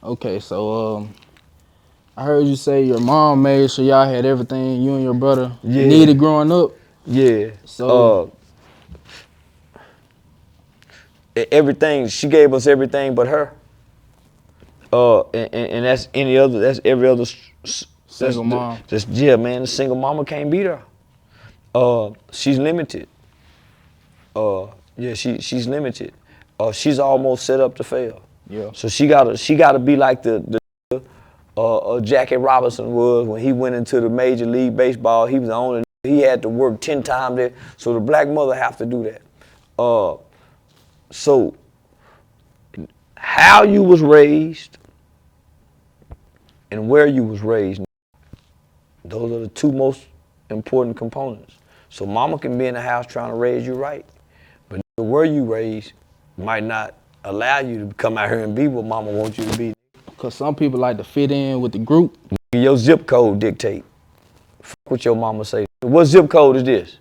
Okay, so I heard you say your mom made sure y'all had everything you and your brother Yeah, needed growing up. yeah. So Everything, she gave us everything but her. And that's that's every other, single mom. that's, yeah, man, the single mama can't beat her. She's limited. Yeah, she's limited. She's almost set up to fail. Yeah. So she gotta be like the Jackie Robinson was when he went into the Major League Baseball. He was the only, he had to work 10 times there. So the black mother have to do that. So how you was raised and where you was raised, those are the two most important components. So mama can be in the house trying to raise you right, but where you raised might not allow you to come out here and be what mama wants you to be. Cause some people like to fit in with the group. Your zip code dictate. Fuck what your mama say. What zip code is this?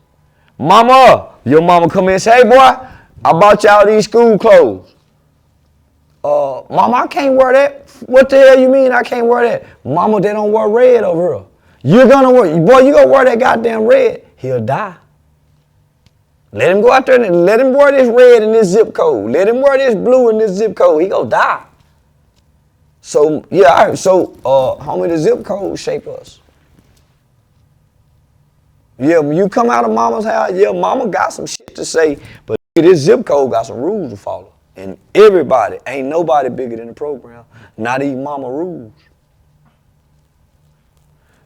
Mama, your mama come in and say, hey boy, I bought y'all these school clothes. Mama, I can't wear that. What the hell you mean I can't wear that? Mama, they don't wear red over here. You're gonna wear, boy, you gonna wear that goddamn red. He'll die. Let him go out there and let him wear this red in this zip code. Let him wear this blue in this zip code. He gonna die. So, yeah, all right, so, homie, the zip code shape us. Yeah, when you come out of mama's house, yeah, mama got some shit to say, but this zip code got some rules to follow. And everybody, ain't nobody bigger than the program, not even mama rules.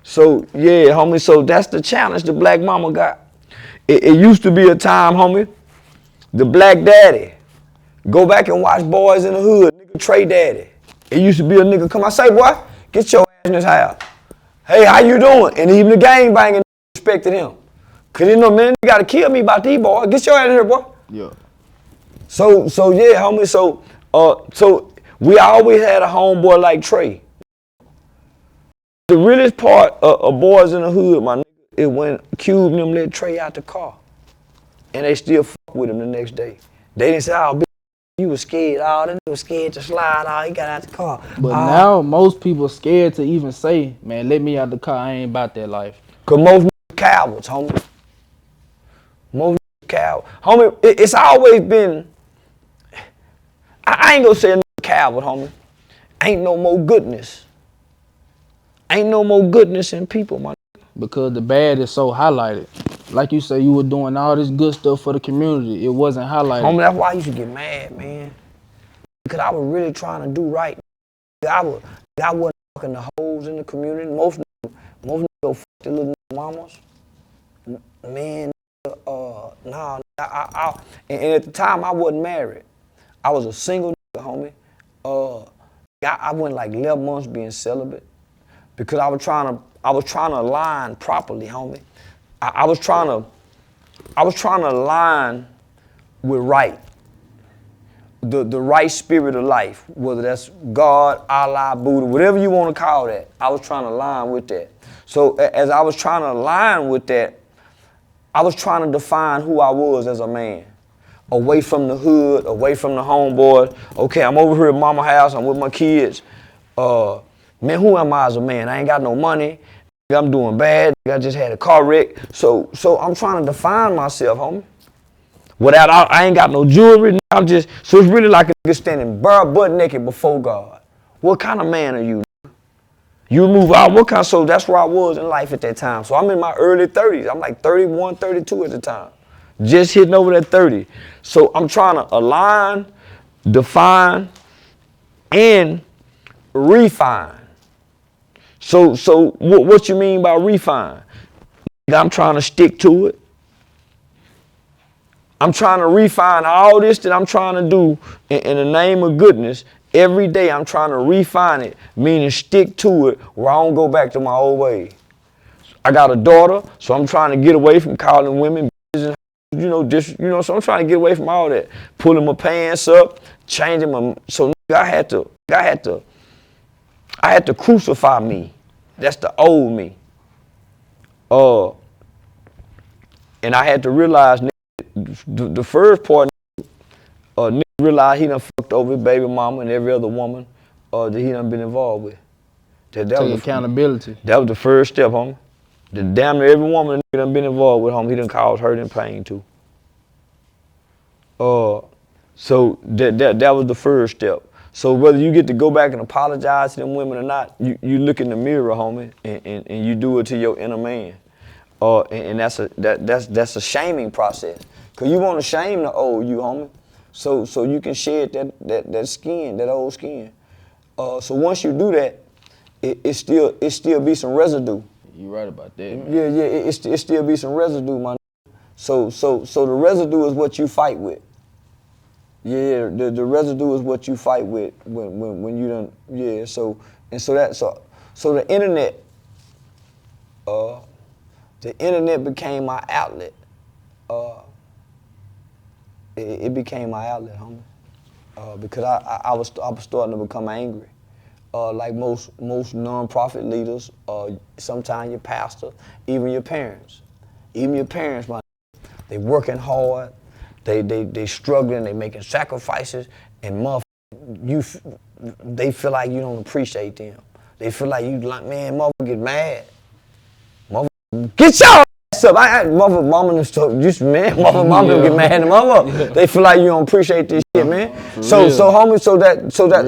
So, yeah, homie, so that's the challenge the black mama got. It used to be a time, homie, the black daddy, go back and watch Boys in the Hood, nigga Trey Daddy. It used to be a nigga come out, say, boy, get your ass in this house. Hey, how you doing? And even the gang banging respected him. Cause you know, man, you gotta kill me about these boys. Get your ass in here, boy. Yeah. So yeah, homie. So we always had a homeboy like Trey. The realest part of Boys in the Hood, my nigga, is when Cube and them let Trey out the car, and they still fuck with him the next day. They didn't say, "Oh, bitch, you was scared. Oh, that nigga was scared to slide. Oh, he got out the car." But now most people scared to even say, man, let me out the car. I ain't about that life. Cause most cowards, homie. Most cowards, homie. It's always been. I ain't gonna say a coward, homie. Ain't no more goodness. Ain't no more goodness in people, my nigga. Because the bad is so highlighted. Like you say, you were doing all this good stuff for the community. It wasn't highlighted. Homie, that's why I used to get mad, man. Because I was really trying to do right. I wasn't fucking the hoes in the community. Most niggas go fuck the little mamas. Man, nah. And at the time, I wasn't married. I was a single nigga, homie. I went like 11 months being celibate because I was trying to align properly, homie. I was trying to align with right. The right spirit of life, whether that's God, Allah, Buddha, whatever you want to call that. I was trying to align with that. So as I was trying to align with that, I was trying to define who I was as a man. Away from the hood, away from the homeboys. Okay, I'm over here at mama's house, I'm with my kids. Man, who am I as a man? I ain't got no money. I'm doing bad. I just had a car wreck. So I'm trying to define myself, homie. I ain't got no jewelry. So it's really like a nigga standing bare butt naked before God. What kind of man are you? You move out, so that's where I was in life at that time. So I'm in my early 30s. I'm like 31, 32 at the time. Just hitting over that 30. So I'm trying to align, define, and refine. So what you mean by refine? I'm trying to stick to it. I'm trying to refine all this that I'm trying to do in the name of goodness. Every day I'm trying to refine it, meaning stick to it where I don't go back to my old way. I got a daughter, so I'm trying to get away from calling women bitches and so I'm trying to get away from all that. Pulling my pants up, changing my, so I had to crucify me. That's the old me. And I had to realize the first part, nigga realized he done fucked over his baby mama and every other woman that he done been involved with. That Take was accountability. that was the first step, homie. The damn near every woman that done been involved with, homie, he done caused hurt and pain too. So that was the first step. So whether you get to go back and apologize to them women or not, you look in the mirror, homie, and you do it to your inner man. And that's a shaming process. Cause you want to shame the old you, homie. So you can shed that skin, that old skin. So once you do that, it still be some residue. You right about that, man. Yeah, it still be some residue, man. So the residue is what you fight with. Yeah, the residue is what you fight with when you done. Yeah, so the internet became my outlet. It became my outlet, homie. Because I was starting to become angry. Like most non-profit leaders, sometimes your pastor, even your parents, man, they working hard, they struggling, they making sacrifices, and they feel like you don't appreciate them. They feel like you like, man, mother get mad. Mother, get your ass up. Mother, mama and stuff. Just man, mama get mad at mother. They feel like you don't appreciate this shit, man. So homie,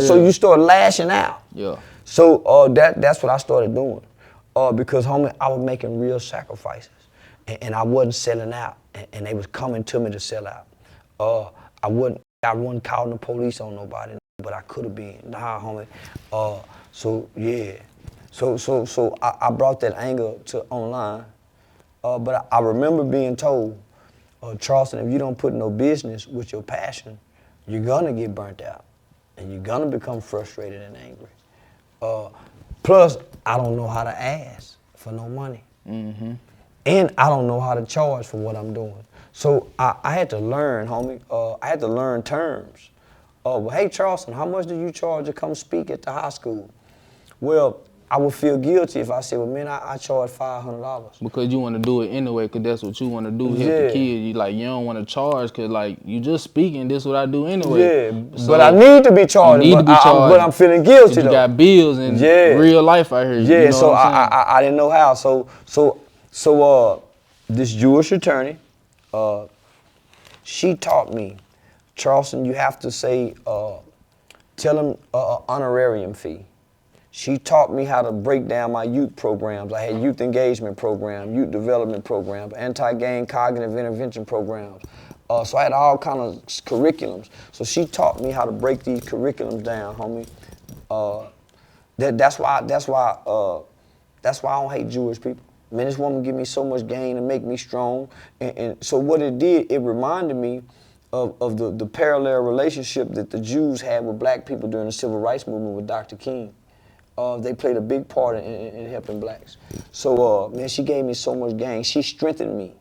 so you start lashing out. Yeah. So that's what I started doing. Because homie, I was making real sacrifices, and I wasn't selling out, and they was coming to me to sell out. I wasn't calling the police on nobody, but I could have been. Nah, homie. So yeah. So I brought that anger to online. But I remember being told, Charleston, if you don't put no business with your passion, you're gonna get burnt out, and you're gonna become frustrated and angry. Plus, I don't know how to ask for no money. Mm-hmm. And I don't know how to charge for what I'm doing. So I had to learn, homie. I had to learn terms. Well, hey, Charleston, how much do you charge to come speak at the high school? Well, I would feel guilty if I said, well, man, I charge $500. Because you want to do it anyway, because that's what you want to do, help the kids. You don't want to charge because, you just speaking, this is what I do anyway. Yeah, so but I need to be charged, but I'm feeling guilty, though. You got bills and real life out here. Yeah, you know so I didn't know how. So this Jewish attorney, she taught me, Charleston, you have to say, tell them an honorarium fee. She taught me how to break down my youth programs. I had youth engagement programs, youth development programs, anti-gang cognitive intervention programs. So I had all kind of curriculums. So she taught me how to break these curriculums down, homie. That's why I don't hate Jewish people. Man, this woman give me so much gain and make me strong. And so what it did, it reminded me of the parallel relationship that the Jews had with black people during the civil rights movement with Dr. King. They played a big part in helping blacks. So, man, she gave me so much gain. She strengthened me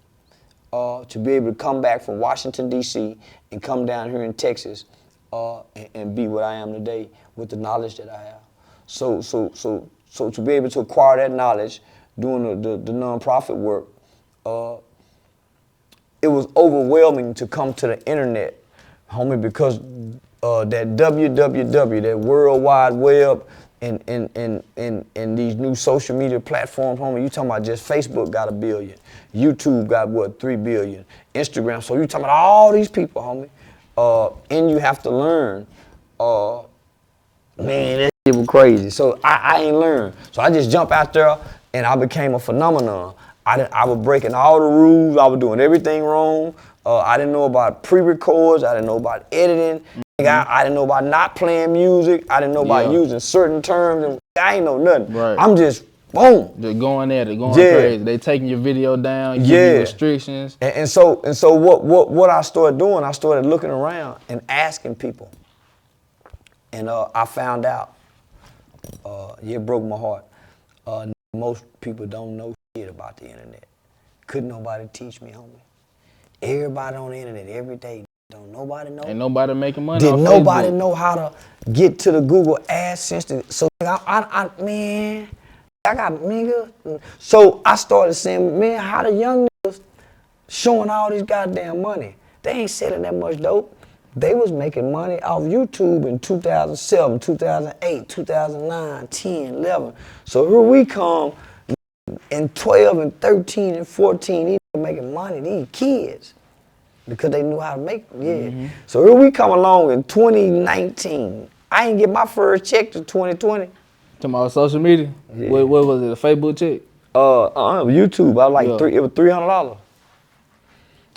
to be able to come back from Washington, D.C. and come down here in Texas and be what I am today with the knowledge that I have. So to be able to acquire that knowledge doing the nonprofit work, it was overwhelming to come to the internet, homie, because that www, that World Wide Web, and these new social media platforms, homie, you talking about just Facebook got 1 billion, YouTube got what, 3 billion, Instagram, so you talking about all these people, homie, and you have to learn, man, that shit was crazy. So I ain't learned, so I just jump out there and I became a phenomenon. I was breaking all the rules, I was doing everything wrong, I didn't know about pre-records, I didn't know about editing. I didn't know about not playing music. I didn't know about using certain terms. And I ain't know nothing. Right. I'm just, boom. They're going at it, going crazy. They taking your video down, giving you restrictions. And so what I started doing, I started looking around and asking people. And I found out, it broke my heart. Most people don't know shit about the internet. Couldn't nobody teach me, homie. Everybody on the internet every day. Don't nobody know. Ain't nobody making money. Did nobody know how to get to the Google AdSense? So man, I got niggas. So I started saying, man, how the young niggas showing all this goddamn money? They ain't selling that much dope. They was making money off YouTube in 2007, 2008, 2009, 10, 11. So here we come in 12 and 13 and 14, these making money, these kids, because they knew how to make it. Yeah. So here we come along in 2019. I ain't get my first check till 2020. Talking about social media? Yeah. What was it, a Facebook check? YouTube. I was like, it was $300.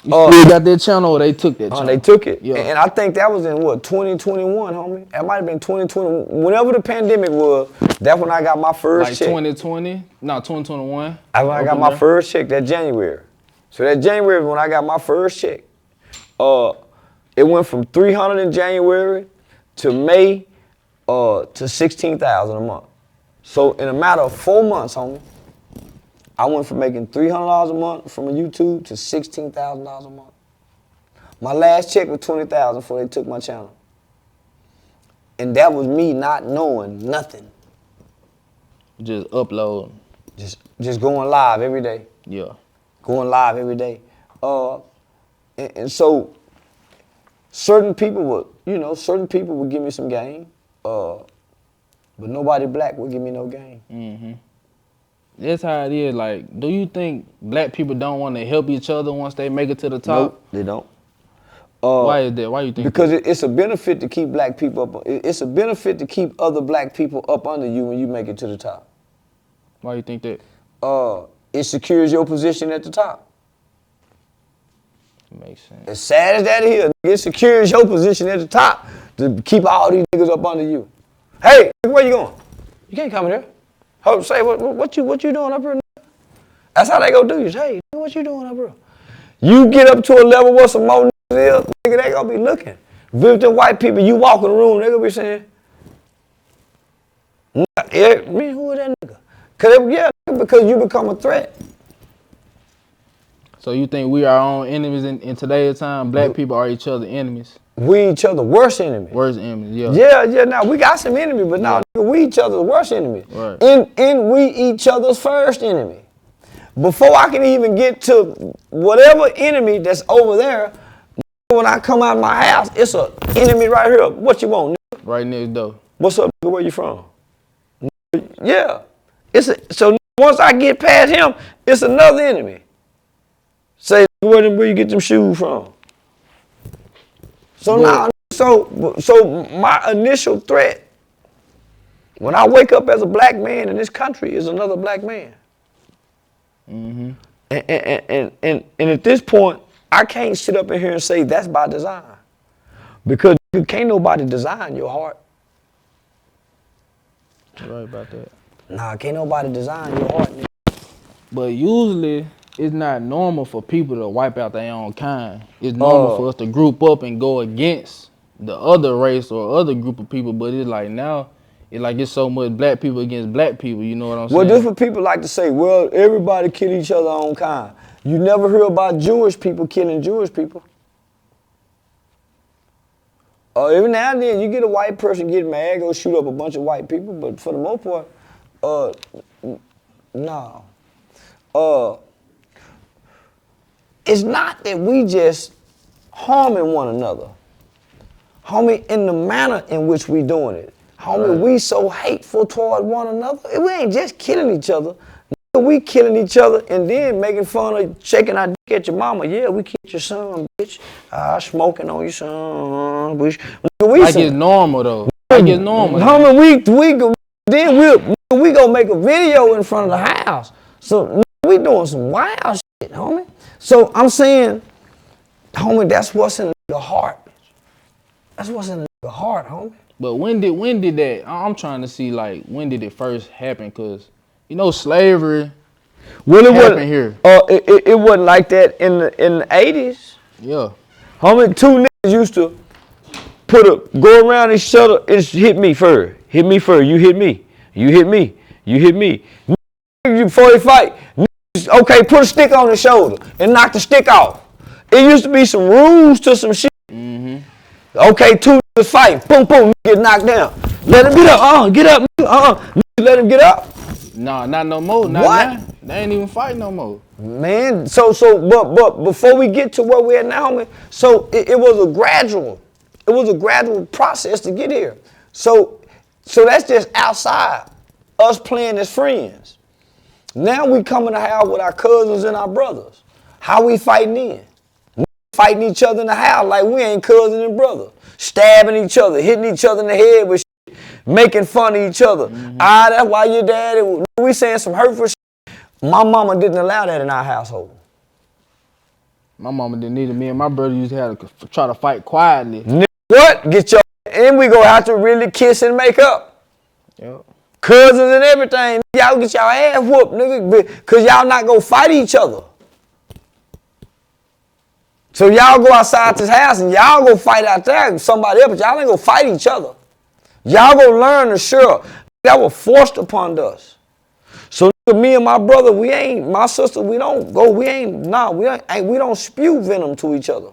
You still got that channel or they took that channel? They took it. Yeah. And I think that was in, 2021, homie? That might have been 2020. Whenever the pandemic was, that's when I got my first check. 2020? No, 2021. That's when I got my first check, that January. So that January was when I got my first check. It went from $300 in January to May to $16,000 a month. So in a matter of 4 months, homie, I went from making $300 a month from a YouTube to $16,000 a month. My last check was $20,000 before they took my channel. And that was me not knowing nothing. Just upload. Just going live every day. Yeah. Going live every day. And so certain people would give me some game, but nobody black would give me no game. Mm-hmm. That's how it is. Like, do you think black people don't want to help each other once they make it to the top? Nope, they don't. Why is that? Why you think because it's a benefit to keep black people up. It's a benefit to keep other black people up under you when you make it to the top. Why you think that? It secures your position at the top. Makes sense. As sad as that is, it secures your position at the top to keep all these niggas up under you. Hey, where you going? You can't come in here. Say, what you doing up here? That's how they go do you. Hey, what you doing up here? You get up to a level where some more niggas is, nigga, they gonna be looking. If them white people, you walk in the room, they gonna be saying, yeah, man, who is that nigga? Because you become a threat. So you think we are our own enemies in today's time? Black people are each other's enemies? We each other worst enemies. Worst enemies, yeah. Yeah, now we got some enemies, but now we each other's worst enemies. Right. And we each other's first enemy. Before I can even get to whatever enemy that's over there, when I come out of my house, it's an enemy right here. What you want, nigga? Right next door. What's up, nigga? Where you from? Yeah. So once I get past him, it's another enemy. Say, where you get them shoes from? So now, so my initial threat, when I wake up as a black man in this country, is another black man. Mm-hmm. And at this point, I can't sit up in here and say that's by design, because can't nobody design your heart. You're right about that. Nah, can't nobody design your heart. But usually, it's not normal for people to wipe out their own kind. It's normal for us to group up and go against the other race or other group of people. But it's like now, it's so much black people against black people. You know what I'm saying? Well, different people like to say, well, everybody kill each other own kind. You never hear about Jewish people killing Jewish people. Every now and then you get a white person get mad, go shoot up a bunch of white people. But for the most part, no. It's not that we just harming one another. Homie, in the manner in which we doing it. Homie, right. We so hateful toward one another. We ain't just killing each other. We killing each other and then making fun of shaking our dick at your mama. Yeah, we killed your son, bitch. Smoking on your son. It's normal though. It's normal. Homie, we gonna make a video in front of the house. So we doing some wild shit, homie. So I'm saying, homie, that's what's in the heart. That's what's in the heart, homie. But when did that? I'm trying to see when did it first happen? Cause slavery. Well, it happened here. It wasn't like that in the 80s. Yeah. Homie, two niggas used to go around each other and hit me first. Hit me first. You hit me. You hit me. You hit me. Before they fight. Okay, put a stick on the shoulder and knock the stick off. It used to be some rules to some shit. Mm-hmm. Okay, two niggas fight. Boom, boom, get knocked down. Let him get up. Get up. Let him get up. Nah, not no more. Not what? Now. They ain't even fight no more. Man, but before we get to where we're at now, homie, so it was a gradual. It was a gradual process to get here. So that's just outside us playing as friends. Now we come in the house with our cousins and our brothers. How we fighting in? We fighting each other in the house like we ain't cousins and brothers. Stabbing each other, hitting each other in the head with shit, making fun of each other. That's why your daddy, we saying some hurtful shit. My mama didn't allow that in our household. My mama didn't either. Me and my brother used to have to try to fight quietly. What? Get your, and we gonna have to really kiss and make up. Yep. Cousins and everything. Y'all get y'all ass whooped, nigga, cause y'all not gonna fight each other. So y'all go outside this house and y'all go fight out there with somebody else, but y'all ain't gonna fight each other. Y'all gonna learn to sure. That was forced upon us. So me and my brother, my sister, we don't spew venom to each other.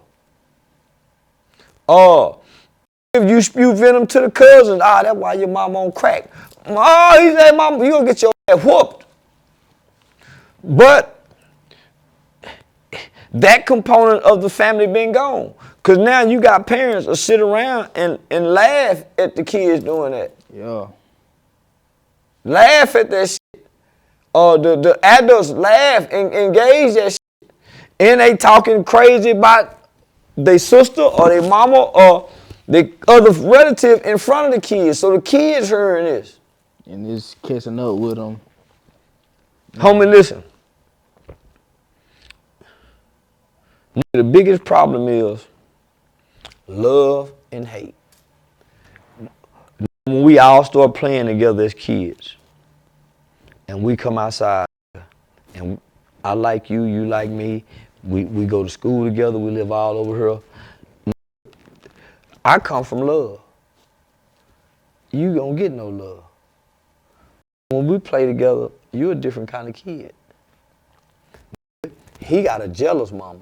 If you spew venom to the cousins, that's why your mom on crack. He said, mama, you gonna get your ass whooped. But that component of the family been gone. Cause now you got parents that sit around and laugh at the kids doing that. Yeah. Laugh at that shit. The adults laugh and engage that shit. And they talking crazy about their sister or their mama or the other relative in front of the kids. So the kids hearing this. And it's catching up with them. Homie, listen. The biggest problem is love and hate. When we all start playing together as kids and we come outside and I like you, you like me, we go to school together, we live all over here. I come from love. You don't get no love. When we play together, you're a different kind of kid. He got a jealous mama.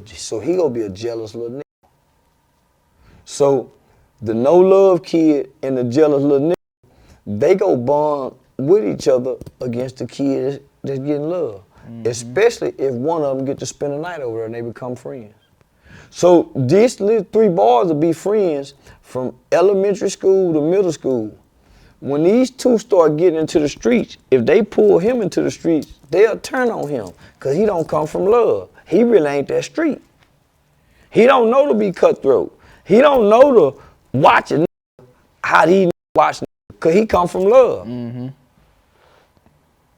So he gonna be a jealous little nigga. So the no love kid and the jealous little nigga, they go bond with each other against the kid that's getting love. Especially if one of them get to spend a night over there and they become friends. So these little three boys will be friends from elementary school to middle school. When these two start getting into the streets, if they pull him into the streets, they'll turn on him because he don't come from love. He really ain't that street. He don't know to be cutthroat. He don't know to watch it how he watch because he come from love.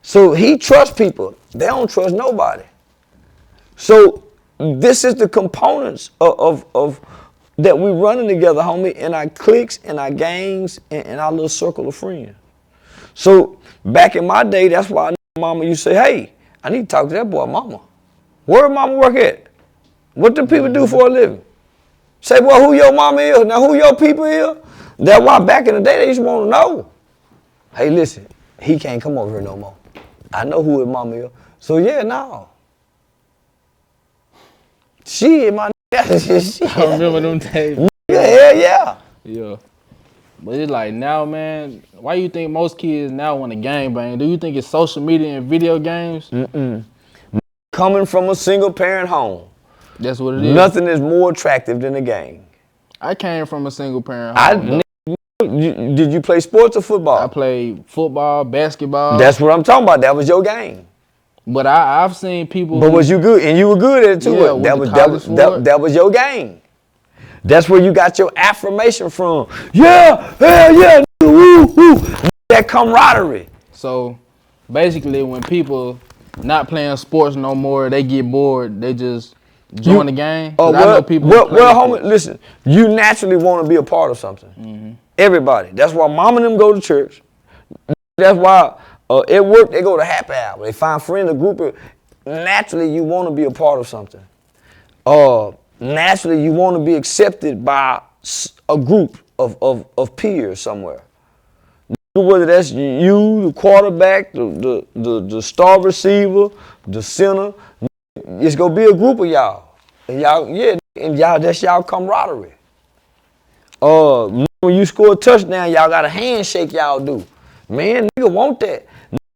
So he trusts people. They don't trust nobody. So this is the components of that we running together, homie, in our cliques, in our gangs, and our little circle of friends. So back in my day, that's why mama used to say, hey, I need to talk to that boy, mama. Where mama work at? What do people do for a living? Say, boy, who your mama is? Now, who your people is? That's why back in the day, they used to want to know. Hey, listen, he can't come over here no more. I know who his mama is. So, yeah, no. She is my shit. I remember them days. Yeah, yeah. Yeah. But it's like now, man, why you think most kids now want to gangbang? Do you think it's social media and video games? Coming from a single parent home. That's what it is. Nothing is more attractive than a gang. I came from a single parent home. Did you play sports or football? I played football, basketball. That's what I'm talking about. That was your game. But I've seen people. But was you good? And you were good at it too. Yeah, that was your game. That's where you got your affirmation from. Yeah, hell yeah, woo, woo. That camaraderie. So basically, when people not playing sports no more, they get bored. They just join the game. I know people. Well, homie, listen. You naturally want to be a part of something. Everybody. That's why mom and them go to church. That's why at work they go to happy hour. They find friends, a group. Naturally, you want to be a part of something. Naturally, you want to be accepted by a group of peers somewhere. Whether that's you, the quarterback, the star receiver, the center, it's gonna be a group of y'all. And y'all, that's y'all camaraderie. When you score a touchdown, y'all got a handshake y'all do. Man, nigga want that.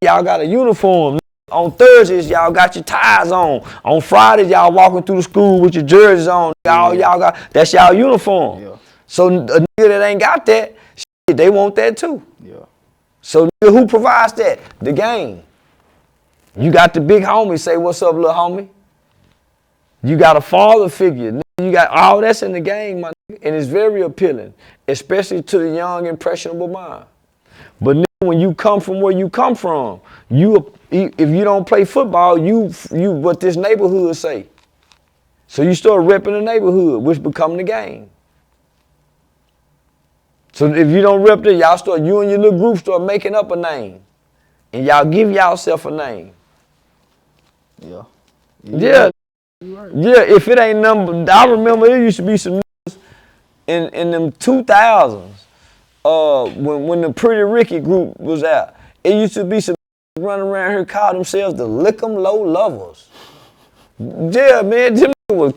Y'all got a uniform. On Thursdays, y'all got your ties on. On Fridays, y'all walking through the school with your jerseys on. Y'all got, that's y'all uniform. Yeah. So a nigga that ain't got that, shit, they want that too. Yeah. So nigga, who provides that? The game. You got the big homie say, what's up, little homie? You got a father figure. You got all that's in the game, my nigga. And it's very appealing, especially to the young, impressionable mind. But nigga, when you come from where you come from, if you don't play football, you what this neighborhood say. So you start repping the neighborhood, which become the game. So if you don't rep it, you and your little group start making up a name. And y'all give y'allself a name. Yeah. Yeah. Right. Yeah, if it ain't number, I remember it used to be some in them 2000s, when the Pretty Ricky group was out. It used to be some running around here called themselves the Lick 'em Low Lovers. Yeah, man, them was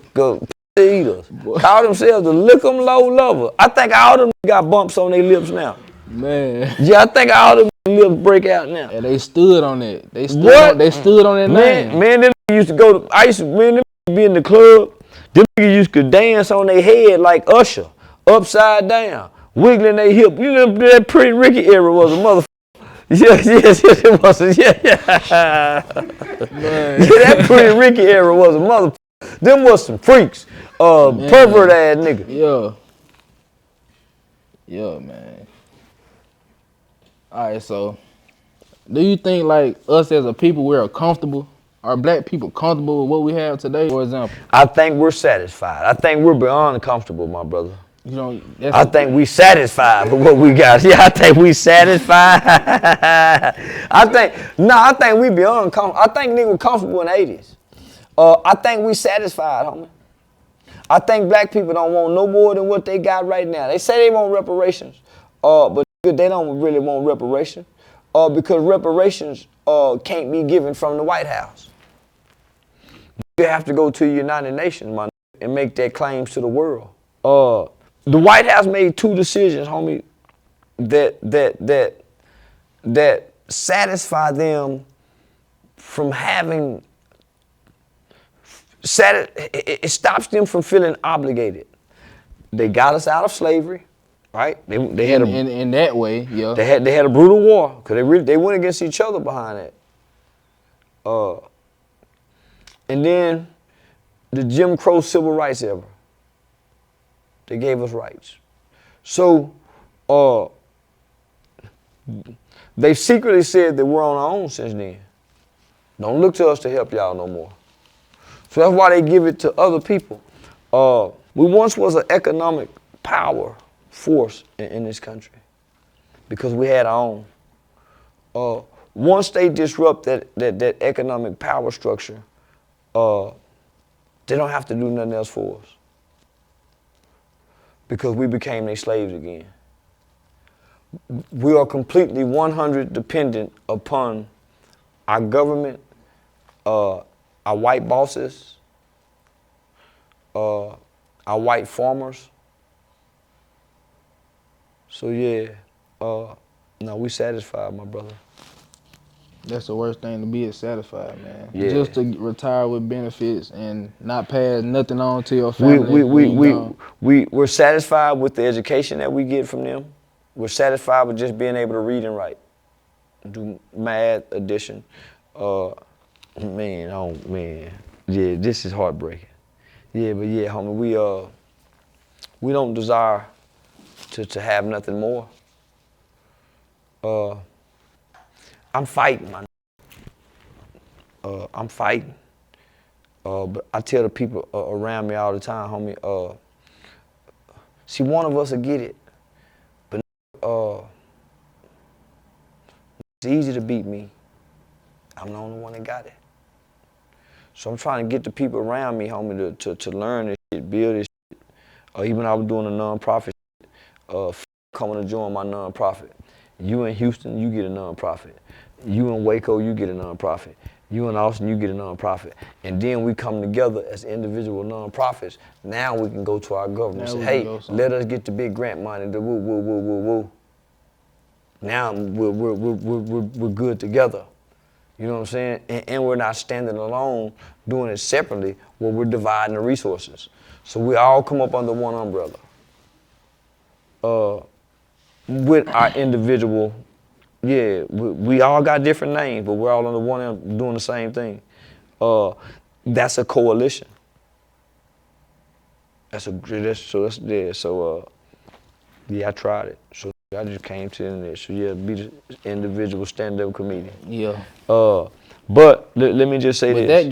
eaters. Called themselves the Lick 'em Low Lovers. I think all them got bumps on their lips now. Man. Yeah, I think all them lips break out now. And they stood on it. They stood What? they stood on that name. Man, them used to go to, them be in the club. Them niggas used to dance on their head like Usher, upside down, wiggling their hip. You know that Pretty Ricky era was a motherfucker. Yes, it was. Yeah, that Pretty Ricky era was a motherfucker. Them was some freaks, pervert ass nigga. Yeah. Yeah, man. All right, so do you think like us as a people we're comfortable? Are black people comfortable with what we have today, for example? I think we're satisfied. I think we're beyond comfortable, my brother. You know, I think we satisfied with what we got. Yeah, I think we satisfied. I think we beyond comfortable. I think niggas were comfortable in the 80s. I think we satisfied, homie. I think black people don't want no more than what they got right now. They say they want reparations, but they don't really want reparations, because reparations can't be given from the White House. You have to go to the United Nations, man, and make that claims to the world. The White House made two decisions, homie, that satisfy them from having. It stops them from feeling obligated. They got us out of slavery, right? They had in that way, yeah. They had a brutal war because they went against each other behind that. And then the Jim Crow civil rights era. They gave us rights. So they secretly said that we're on our own since then. Don't look to us to help y'all no more. So that's why they give it to other people. We once was an economic power force in this country because we had our own. Once they disrupt that economic power structure, they don't have to do nothing else for us because we became their slaves again. We are completely 100% dependent upon our government, our white bosses, our white farmers. So yeah, no, we satisfied, my brother. That's the worst thing to be is satisfied, man. Yeah. Just to retire with benefits and not pass nothing on to your family. We're satisfied with the education that we get from them. We're satisfied with just being able to read and write, do math, addition. Man, yeah, this is heartbreaking. Yeah, but yeah, homie, we don't desire to have nothing more. I'm fighting, man. I'm fighting. But I tell the people around me all the time, homie, see, one of us will get it, but it's easy to beat me. I'm the only one that got it. So I'm trying to get the people around me, homie, to learn this shit, build this shit. Even I was doing a nonprofit shit, coming to join my nonprofit. You in Houston, you get a nonprofit. You in Waco, you get a nonprofit. You in Austin, you get a nonprofit. And then we come together as individual nonprofits. Now we can go to our government and say, hey, let us get the big grant money, the woo. Now we're good together. You know what I'm saying? And we're not standing alone doing it separately where we're dividing the resources. So we all come up under one umbrella with our individual, we all got different names, but we're all under one doing the same thing. That's a coalition. I tried it. So I just came to the internet. So be the individual stand-up comedian. Yeah. But let me just say this.